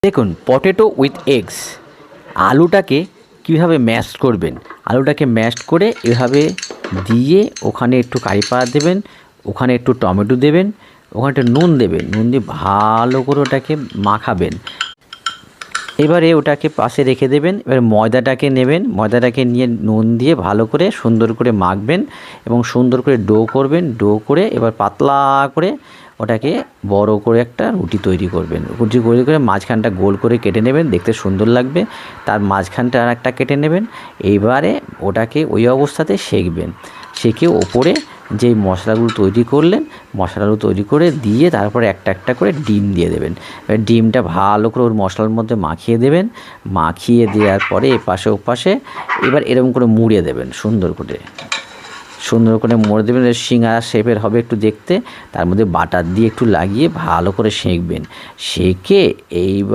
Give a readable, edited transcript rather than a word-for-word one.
দেখুন potato with eggs, আলুটাকে কীভাবে ম্যাশ করবেন। আলুটাকে ম্যাশ করে এভাবে দিয়ে ওখানে একটু কারি পাতা দেবেন, ওখানে একটু টমেটো দেবেন, ওখানে একটু নুন দেবেন, নুন দিয়ে ভালো করে ওটাকে মাখাবেন। এবারে ওটাকে পাশে রেখে দেবেন। এবার ময়দাটাকে নেবেন, ময়দাটাকে নিয়ে নুন দিয়ে ভালো করে সুন্দর করে মাখবেন এবং সুন্দর করে ডো করবেন। ডো করে এবার পাতলা করে ওটাকে বড় করে একটা রুটি তৈরি করবেন। রুটি তৈরি করে মাঝখানটা গোল করে কেটে নেবেন, দেখতে সুন্দর লাগবে। তার মাঝখানটা আর একটা কেটে নেবেন। এইবারে ওটাকে ওই অবস্থাতে সেঁকবেন। সেঁকে ওপরে যেই মশলাগুলো তৈরি করলেন, মশলাগুলো তৈরি করে দিয়ে তারপরে একটা একটা করে ডিম দিয়ে দেবেন। এবার ডিমটা ভালো করে ওর মশলার মধ্যে মাখিয়ে দেবেন। মাখিয়ে দেওয়ার পরে এপাশে ওপাশে এবার এরকম করে মুড়িয়ে দেবেন, সুন্দর করে মুড়ে দেবেন। সিঙ্গারা শেপের হবে একটু দেখতে। তার মধ্যে বাটার দিয়ে একটু লাগিয়ে ভালো করে সেঁকবেন। সেঁকে এইবার